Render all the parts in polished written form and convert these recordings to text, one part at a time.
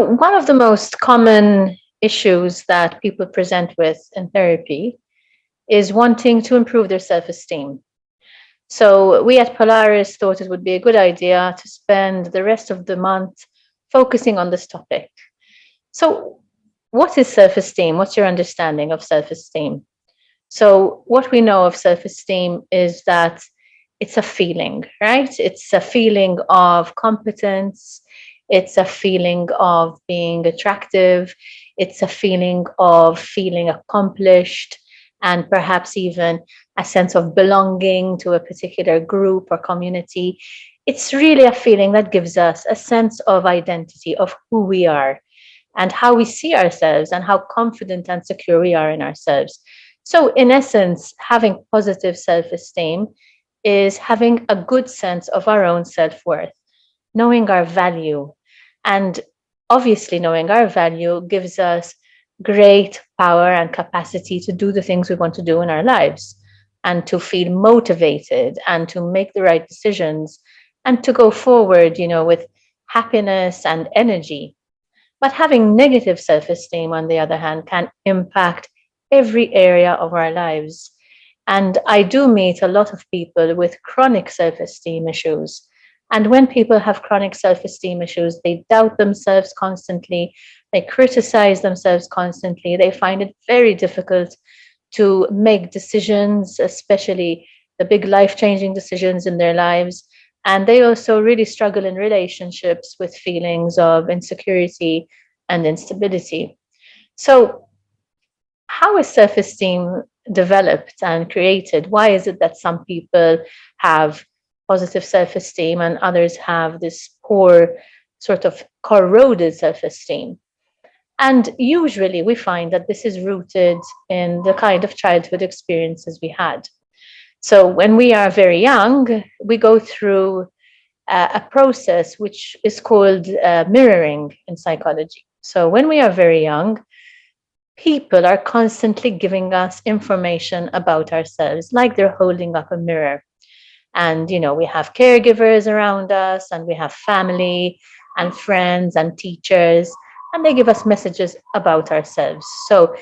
one of the most common issues that people present with in therapy is wanting to improve their self esteem. So, we at Polaris thought it would be a good idea to spend the rest of the month focusing on this topic. So, what is self esteem? What's your understanding of self esteem? So, what we know of self esteem is that it's a feeling, right? It's a feeling of competence. It's a feeling of being attractive. It's a feeling of feeling accomplished and perhaps even a sense of belonging to a particular group or community. It's really a feeling that gives us a sense of identity of who we are and how we see ourselves and how confident and secure we are in ourselves. So, in essence, having positive self esteem is having a good sense of our own self worth, knowing our value. And obviously, knowing our value gives us great power and capacity to do the things we want to do in our lives and to feel motivated and to make the right decisions and to go forward, with happiness and energy. But having negative self esteem, on the other hand, can impact every area of our lives. And I do meet a lot of people with chronic self esteem issues. And when people have chronic self esteem issues, they doubt themselves constantly, they criticize themselves constantly, they find it very difficult to make decisions, especially the big life changing decisions in their lives. And they also really struggle in relationships with feelings of insecurity and instability. So, how is self esteem developed and created? Why is it that some people have positive self esteem and others have this poor, sort of corroded self esteem? And usually we find that this is rooted in the kind of childhood experiences we had. So when we are very young, we go through a process which is called mirroring in psychology. So when we are very young, people are constantly giving us information about ourselves, like they're holding up a mirror. And, we have caregivers around us, and we have family and friends and teachers, and they give us messages about ourselves. So,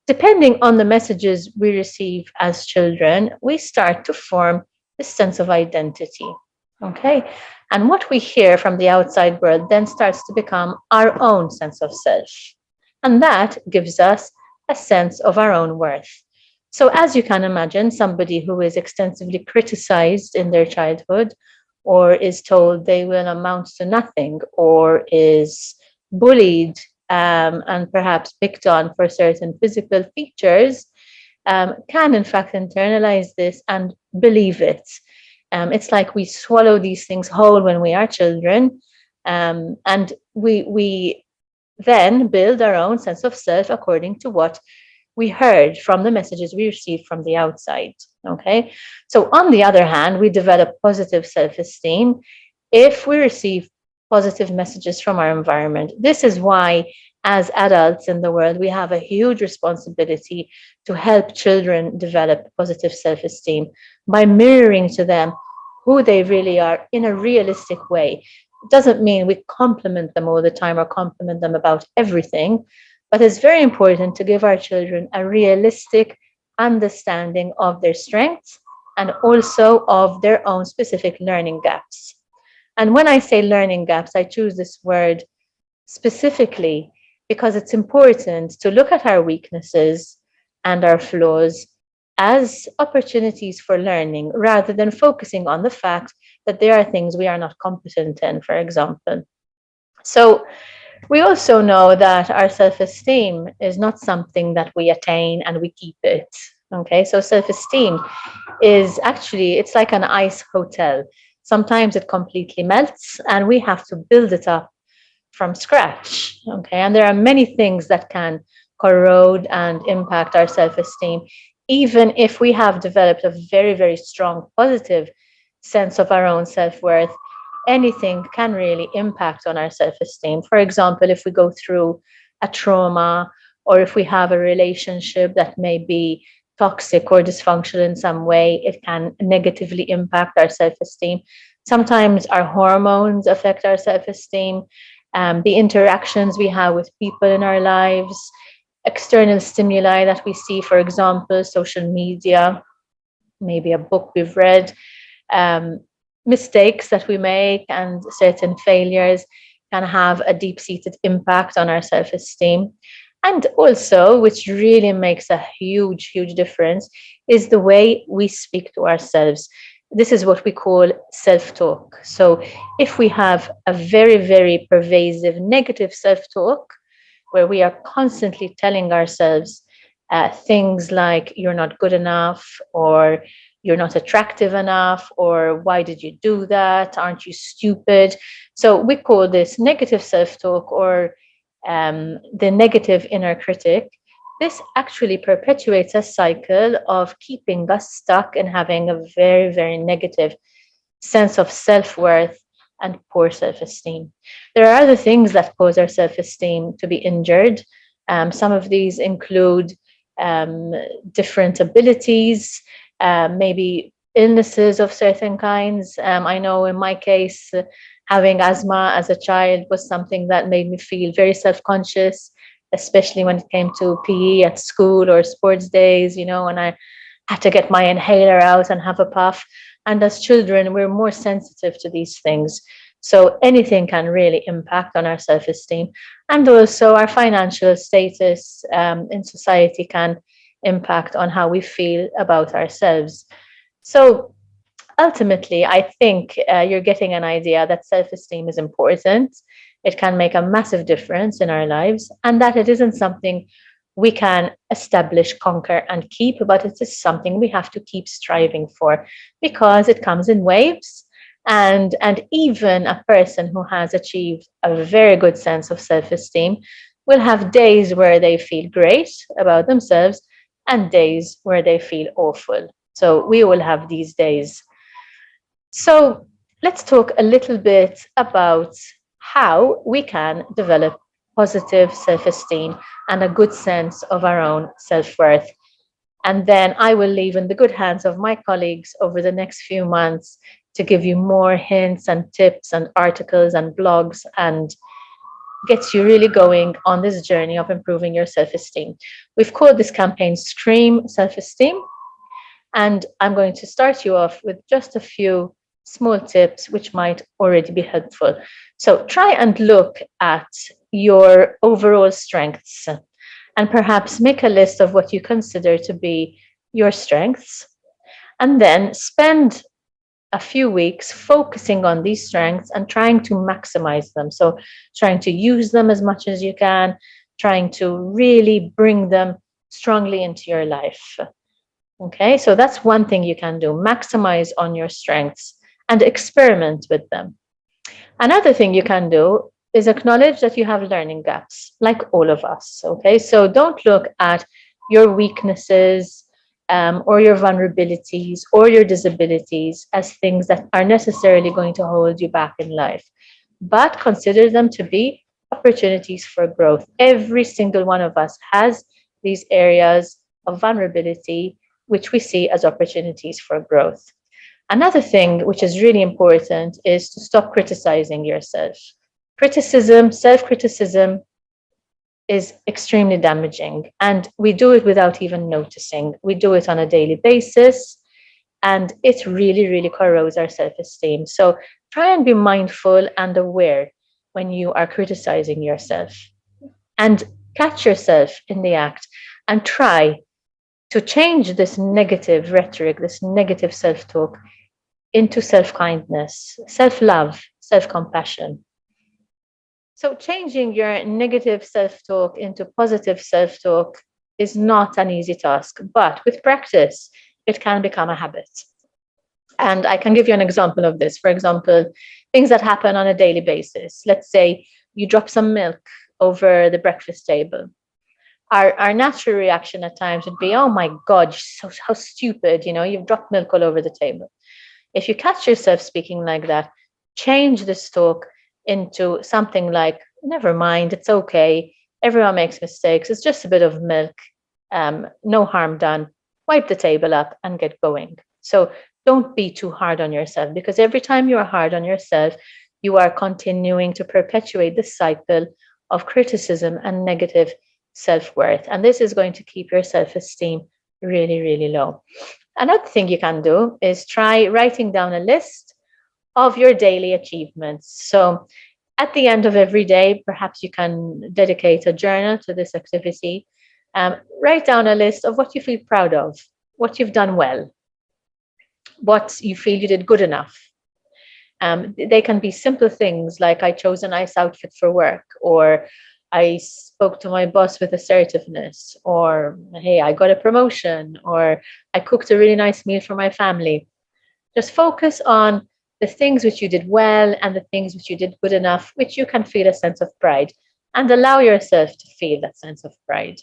depending on the messages we receive as children, we start to form this sense of identity. Okay. And what we hear from the outside world then starts to become our own sense of self. And that gives us a sense of our own worth. So, as you can imagine, somebody who is extensively criticized in their childhood, or is told they will amount to nothing, or is bullied and perhaps picked on for certain physical features, can in fact internalize this and believe it. It's like we swallow these things whole when we are children, and we then build our own sense of self according to what we heard from the messages we received from the outside. Okay. So, on the other hand, we develop positive self esteem if we receive positive messages from our environment. This is why, as adults in the world, we have a huge responsibility to help children develop positive self esteem by mirroring to them who they really are in a realistic way. It doesn't mean we compliment them all the time or compliment them about everything, but it's very important to give our children a realistic understanding of their strengths and also of their own specific learning gaps. And when I say learning gaps, I choose this word specifically because it's important to look at our weaknesses and our flaws as opportunities for learning rather than focusing on the fact that there are things we are not competent in, for example. So, we also know that our self esteem is not something that we attain and we keep it. Okay, so self esteem is actually, it's like an ice hotel. Sometimes it completely melts and we have to build it up from scratch. Okay, and there are many things that can corrode and impact our self esteem, even if we have developed a very, very strong positive sense of our own self worth. Anything can really impact on our self esteem. For example, if we go through a trauma or if we have a relationship that may be toxic or dysfunctional in some way, it can negatively impact our self esteem. Sometimes our hormones affect our self esteem. the interactions we have with people in our lives, external stimuli that we see, for example, social media, maybe a book we've read, um, mistakes that we make, and certain failures can have a deep seated impact on our self esteem. And also, which really makes a huge, huge difference, is the way we speak to ourselves. This is what we call self talk. So, if we have a very, very pervasive negative self talk, where we are constantly telling ourselves things like, you're not good enough, or you're not attractive enough, or why did you do that? Aren't you stupid? So we call this negative self talk, or the negative inner critic. This actually perpetuates a cycle of keeping us stuck and having a very, very negative sense of self worth and poor self esteem. There are other things that cause our self esteem to be injured. Some of these include um, different abilities, maybe illnesses of certain kinds. I know in my case, having asthma as a child was something that made me feel very self conscious, especially when it came to PE at school or sports days, and I had to get my inhaler out and have a puff. And as children, we're more sensitive to these things. So anything can really impact on our self esteem. And also, our financial status in society can impact on how we feel about ourselves. So ultimately, I think you're getting an idea that self esteem is important. It can make a massive difference in our lives, and that it isn't something we can establish, conquer, and keep, but it is something we have to keep striving for, because it comes in waves. And even a person who has achieved a very good sense of self esteem will have days where they feel great about themselves and days where they feel awful. So we will have these days. So let's talk a little bit about how we can develop positive self esteem and a good sense of our own self worth. And then I will leave in the good hands of my colleagues over the next few months to give you more hints and tips and articles and blogs, and get you really going on this journey of improving your self esteem. We've called this campaign Scream Self Esteem. And I'm going to start you off with just a few small tips which might already be helpful. So try and look at your overall strengths, and perhaps make a list of what you consider to be your strengths. And then spend a few weeks focusing on these strengths and trying to maximize them. So trying to use them as much as you can, trying to really bring them strongly into your life. Okay, so that's one thing you can do: maximize on your strengths and experiment with them. Another thing you can do is acknowledge that you have learning gaps, like all of us. Okay, so don't look at your weaknesses or your vulnerabilities or your disabilities as things that are necessarily going to hold you back in life, but consider them to be opportunities for growth. Every single one of us has these areas of vulnerability, which we see as opportunities for growth. Another thing which is really important is to stop criticizing yourself. Criticism, self criticism, is extremely damaging, and we do it without even noticing. We do it on a daily basis, and it really, really corrodes our self esteem. So try and be mindful and aware when you are criticizing yourself, and catch yourself in the act, and try to change this negative rhetoric, this negative self talk, into self kindness, self love, self compassion. So, changing your negative self talk into positive self talk is not an easy task, but with practice, it can become a habit. And I can give you an example of this. For example, things that happen on a daily basis. Let's say you drop some milk over the breakfast table. Our natural reaction at times would be, oh my God, so how stupid, you've dropped milk all over the table. If you catch yourself speaking like that, change this talk into something like, never mind, it's okay. Everyone makes mistakes. It's just a bit of milk. No harm done. Wipe the table up and get going. So don't be too hard on yourself, because every time you're hard on yourself, you are continuing to perpetuate the cycle of criticism and negative self-worth. And this is going to keep your self-esteem really, really low. Another thing you can do is try writing down a list of your daily achievements. So at the end of every day, perhaps you can dedicate a journal to this activity. Write down a list of what you feel proud of, what you've done well, what you feel you did good enough. They can be simple things like I chose a nice outfit for work, or I spoke to my boss with assertiveness, or hey, I got a promotion, or I cooked a really nice meal for my family. Just focus on the things which you did well and the things which you did good enough, which you can feel a sense of pride, and allow yourself to feel that sense of pride.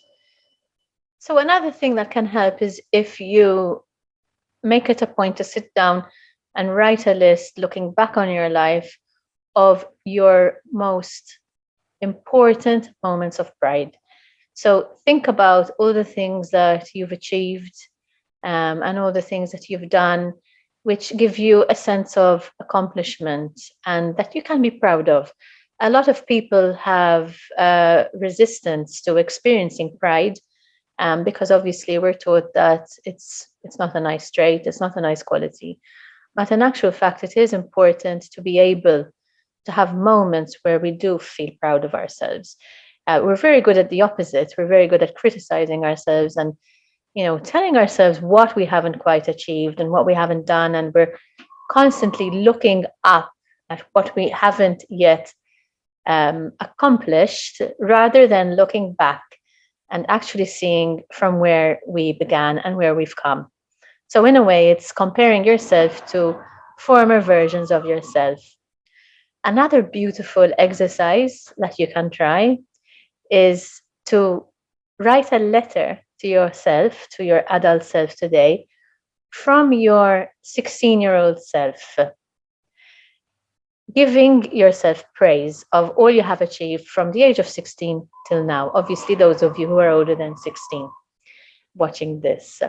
So another thing that can help is if you make it a point to sit down and write a list looking back on your life of your most important moments of pride. So think about all the things that you've achieved, and all the things that you've done, which give you a sense of accomplishment and that you can be proud of. A lot of people have resistance to experiencing pride, because obviously we're taught that it's not a nice trait, it's not a nice quality. But in actual fact, it is important to be able to have moments where we do feel proud of ourselves. We're very good at the opposite. We're very good at criticizing ourselves and telling ourselves what we haven't quite achieved and what we haven't done, and we're constantly looking up at what we haven't yet accomplished, rather than looking back and actually seeing from where we began and where we've come. So in a way, it's comparing yourself to former versions of yourself. Another beautiful exercise that you can try is to write a letter to yourself, to your adult self today, from your 16-year-old self, giving yourself praise of all you have achieved from the age of 16 till now. Obviously, those of you who are older than 16 watching this.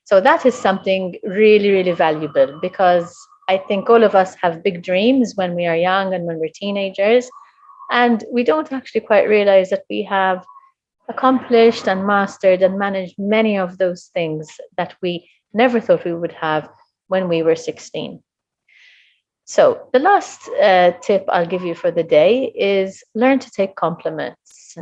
So that is something really, really valuable, because I think all of us have big dreams when we are young and when we're teenagers, and we don't actually quite realize that we have accomplished and mastered and managed many of those things that we never thought we would have when we were 16. So the last tip I'll give you for the day is learn to take compliments.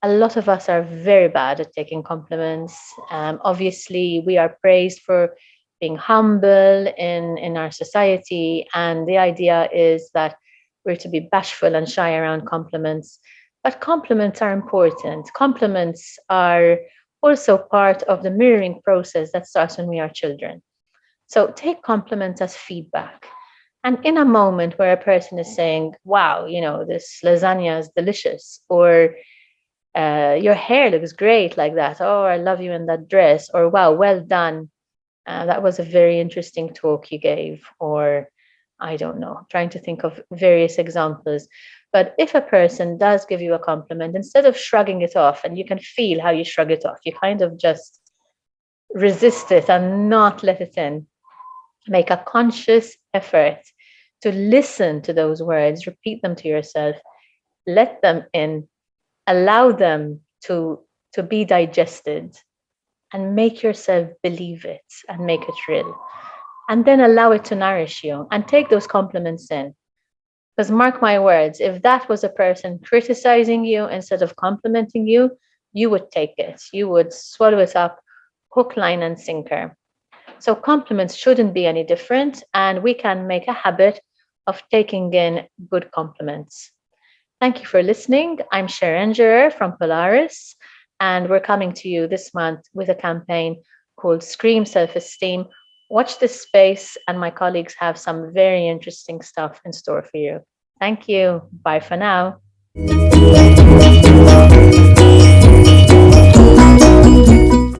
A lot of us are very bad at taking compliments. Obviously, we are praised for being humble in our society, and the idea is that we're to be bashful and shy around compliments. But compliments are important. Compliments are also part of the mirroring process that starts when we are children. So take compliments as feedback. And in a moment where a person is saying, wow, this lasagna is delicious, or your hair looks great like that, oh, I love you in that dress, or wow, well done, that was a very interesting talk you gave, or I don't know, trying to think of various examples. But if a person does give you a compliment, instead of shrugging it off, and you can feel how you shrug it off, you kind of just resist it and not let it in. Make a conscious effort to listen to those words, repeat them to yourself, let them in, allow them to be digested, and make yourself believe it and make it real. And then allow it to nourish you and take those compliments in. Because mark my words, if that was a person criticizing you instead of complimenting you, you would take it. You would swallow it up, hook, line, and sinker. So compliments shouldn't be any different, and we can make a habit of taking in good compliments. Thank you for listening. I'm Sharon Girer from Polaris, and we're coming to you this month with a campaign called Scream Self Esteem. Watch this space, and my colleagues have some very interesting stuff in store for you. Thank you. Bye for now.